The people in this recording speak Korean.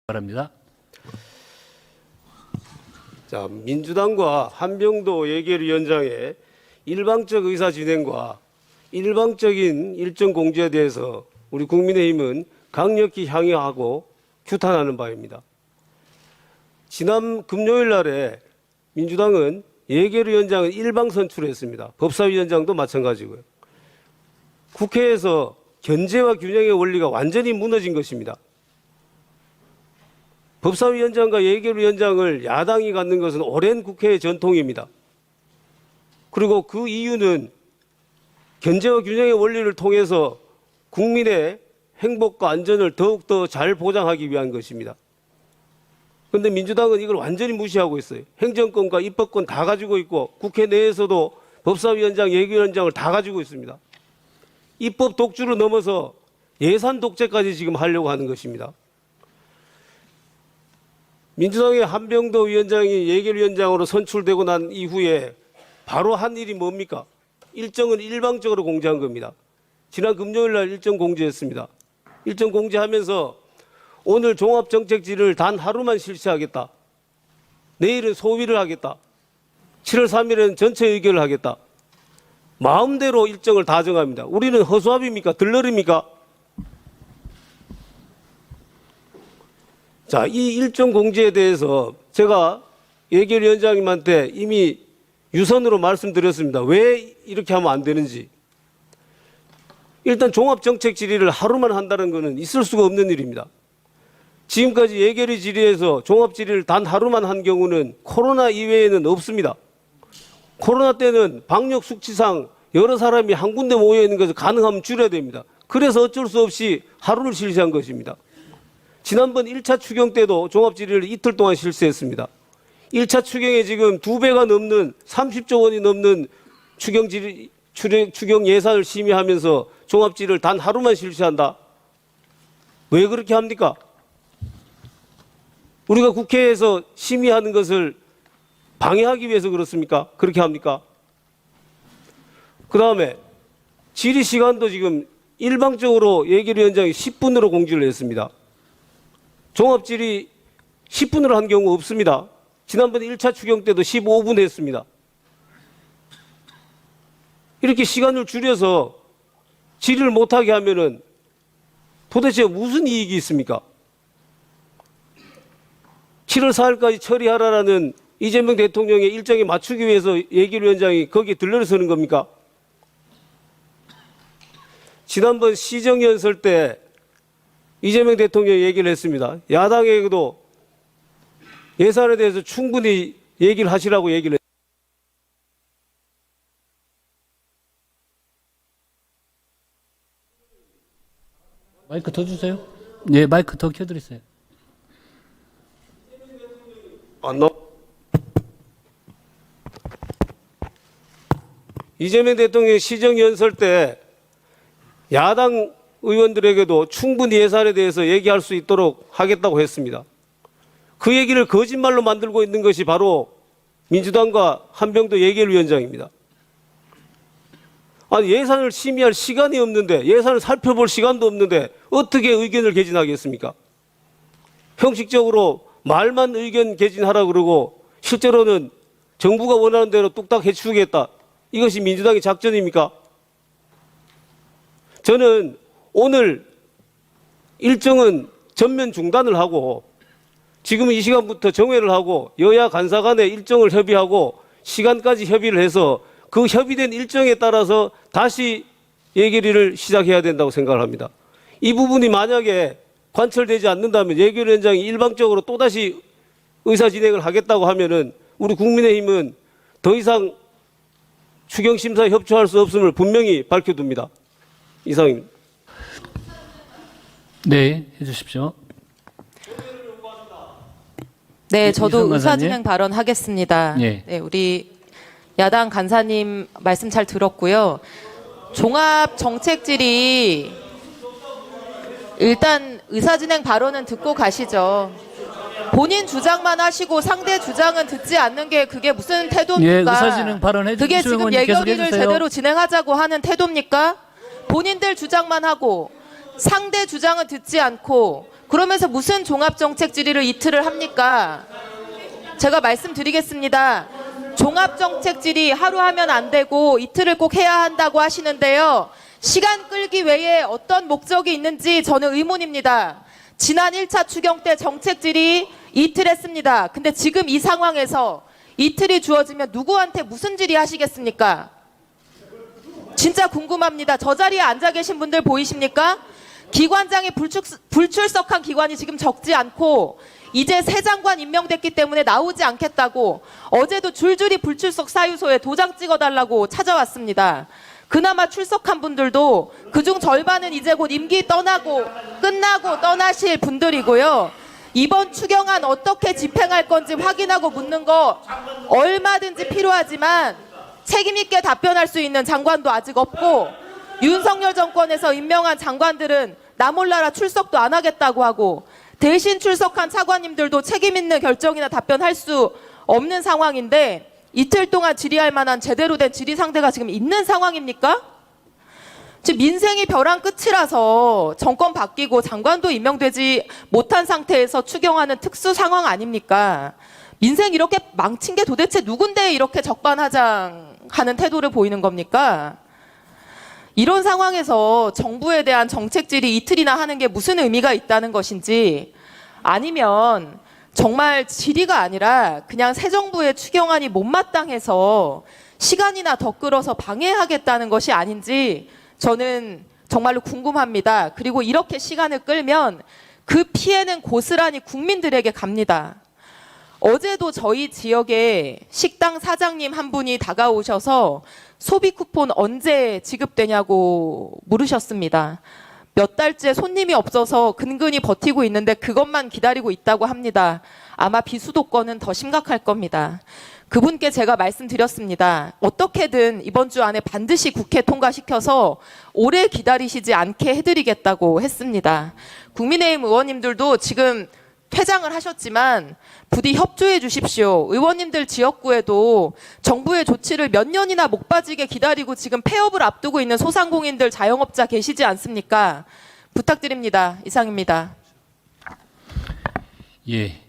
바랍니다. 자, 민주당과 한병도 예결위원장의 일방적 의사 진행과 일방적인 일정 공지에 대해서 우리 국민의힘은 강력히 항의하고 규탄하는 바입니다. 지난 금요일 날에 민주당은 예결위원장을 일방 선출했습니다. 법사위원장도 마찬가지고요. 국회에서 견제와 균형의 원리가 완전히 무너진 것입니다. 법사위원장과 예결위원장을 야당이 갖는 것은 오랜 국회의 전통입니다. 그리고 그 이유는 견제와 균형의 원리를 통해서 국민의 행복과 안전을 더욱더 잘 보장하기 위한 것입니다. 그런데 민주당은 이걸 완전히 무시하고 있어요. 행정권과 입법권 다 가지고 있고 국회 내에서도 법사위원장, 예결위원장을 다 가지고 있습니다. 입법 독주를 넘어서 예산 독재까지 지금 하려고 하는 것입니다. 민주당의 한병도 위원장이 예결위원장으로 선출되고 난 이후에 바로 한 일이 뭡니까? 일정은 일방적으로 공지한 겁니다. 지난 금요일 날 일정 공지했습니다. 일정 공지하면서 오늘 종합정책질의를 단 하루만 실시하겠다. 내일은 소위를 하겠다. 7월 3일에는 전체 의결을 하겠다. 마음대로 일정을 다 정합니다. 우리는 허수아비입니까? 들러리입니까? 자, 이 일정 공지에 대해서 제가 예결위원장님한테 이미 유선으로 말씀드렸습니다. 왜 이렇게 하면 안 되는지. 일단 종합정책 질의를 하루만 한다는 것은 있을 수가 없는 일입니다. 지금까지 예결위 질의에서 종합 질의를 단 하루만 한 경우는 코로나 이외에는 없습니다. 코로나 때는 방역 수치상 여러 사람이 한 군데 모여 있는 것을 가능하면 줄여야 됩니다. 그래서 어쩔 수 없이 하루를 실시한 것입니다. 지난번 1차 추경 때도 종합 질의를 이틀 동안 실시했습니다. 1차 추경에 지금 2배가 넘는 30조 원이 넘는 추경 예산을 심의하면서 종합 질의를 단 하루만 실시한다. 왜 그렇게 합니까? 우리가 국회에서 심의하는 것을 방해하기 위해서 그렇습니까? 그렇게 합니까? 그 다음에 질의 시간도 지금 일방적으로 예결위원장이 10분으로 공지를 했습니다. 종합질의 10분으로 한 경우 없습니다. 지난번 1차 추경 때도 15분 했습니다. 이렇게 시간을 줄여서 질의를 못하게 하면은 도대체 무슨 이익이 있습니까? 7월 4일까지 처리하라라는 이재명 대통령의 일정에 맞추기 위해서 예결위원장이 거기에 들러서는 겁니까? 지난번 시정연설 때 이재명 대통령이 얘기를 했습니다. 야당에게도 예산에 대해서 충분히 얘기를 하시라고 얘기를 했습니다. 마이크 더 주세요. 네, 마이크 더 켜드리세요. 이재명 대통령이 시정연설 때 야당 의원들에게도 충분히 예산에 대해서 얘기할 수 있도록 하겠다고 했습니다. 그 얘기를 거짓말로 만들고 있는 것이 바로 민주당과 한병도 예결위원장입니다. 아니, 예산을 심의할 시간이 없는데, 예산을 살펴볼 시간도 없는데 어떻게 의견을 개진하겠습니까? 형식적으로 말만 의견 개진하라 그러고 실제로는 정부가 원하는 대로 뚝딱 해치우겠다. 이것이 민주당의 작전입니까? 저는 오늘 일정은 전면 중단을 하고 지금 이 시간부터 정회를 하고 여야 간사 간에 일정을 협의하고 시간까지 협의를 해서 그 협의된 일정에 따라서 다시 예결위를 시작해야 된다고 생각을 합니다. 이 부분이 만약에 관철되지 않는다면 예결위원장이 일방적으로 또다시 의사 진행을 하겠다고 하면은 우리 국민의힘은 더 이상 추경심사에 협조할 수 없음을 분명히 밝혀둡니다. 이상입니다. 네, 해주십시오. 네, 저도 이성 의사진행 발언하겠습니다. 예. 네, 우리 야당 간사님 말씀 잘 들었고요. 종합정책질의 일단 의사진행 발언은 듣고 가시죠. 본인 주장만 하시고 상대 주장은 듣지 않는 게 그게 무슨 태도입니까? 예, 의사진행 발언해 그게 주시면 지금 계속 예결위를 해주세요. 제대로 진행하자고 하는 태도입니까? 본인들 주장만 하고 상대 주장은 듣지 않고 그러면서 무슨 종합정책 질의를 이틀을 합니까? 제가 말씀드리겠습니다. 종합정책 질의 하루 하면 안 되고 이틀을 꼭 해야 한다고 하시는데요. 시간 끌기 외에 어떤 목적이 있는지 저는 의문입니다. 지난 1차 추경 때 정책 질의 이틀 했습니다. 근데 지금 이 상황에서 이틀이 주어지면 누구한테 무슨 질의 하시겠습니까? 진짜 궁금합니다. 저 자리에 앉아 계신 분들 보이십니까? 기관장이 불출석한 기관이 지금 적지 않고 이제 새 장관 임명됐기 때문에 나오지 않겠다고 어제도 줄줄이 불출석 사유소에 도장 찍어달라고 찾아왔습니다. 그나마 출석한 분들도 그중 절반은 이제 곧 임기 끝나고 떠나실 분들이고요. 이번 추경안 어떻게 집행할 건지 확인하고 묻는 거 얼마든지 필요하지만 책임 있게 답변할 수 있는 장관도 아직 없고 윤석열 정권에서 임명한 장관들은 나 몰라라 출석도 안 하겠다고 하고 대신 출석한 차관님들도 책임 있는 결정이나 답변할 수 없는 상황인데 이틀 동안 질의할 만한 제대로 된 질의 상대가 지금 있는 상황입니까? 지금 민생이 벼랑 끝이라서 정권 바뀌고 장관도 임명되지 못한 상태에서 추경하는 특수 상황 아닙니까? 민생 이렇게 망친 게 도대체 누군데 이렇게 적반하장하는 태도를 보이는 겁니까? 이런 상황에서 정부에 대한 정책 질의 이틀이나 하는 게 무슨 의미가 있다는 것인지 아니면 정말 질의가 아니라 그냥 새 정부의 추경안이 못마땅해서 시간이나 더 끌어서 방해하겠다는 것이 아닌지 저는 정말로 궁금합니다. 그리고 이렇게 시간을 끌면 그 피해는 고스란히 국민들에게 갑니다. 어제도 저희 지역에 식당 사장님 한 분이 다가오셔서 소비 쿠폰 언제 지급되냐고 물으셨습니다. 몇 달째 손님이 없어서 근근히 버티고 있는데 그것만 기다리고 있다고 합니다. 아마 비수도권은 더 심각할 겁니다. 그분께 제가 말씀드렸습니다. 어떻게든 이번 주 안에 반드시 국회 통과시켜서 오래 기다리시지 않게 해드리겠다고 했습니다. 국민의힘 의원님들도 지금 퇴장을 하셨지만 부디 협조해 주십시오. 의원님들 지역구에도 정부의 조치를 몇 년이나 목 빠지게 기다리고 지금 폐업을 앞두고 있는 소상공인들 자영업자 계시지 않습니까? 부탁드립니다. 이상입니다. 예.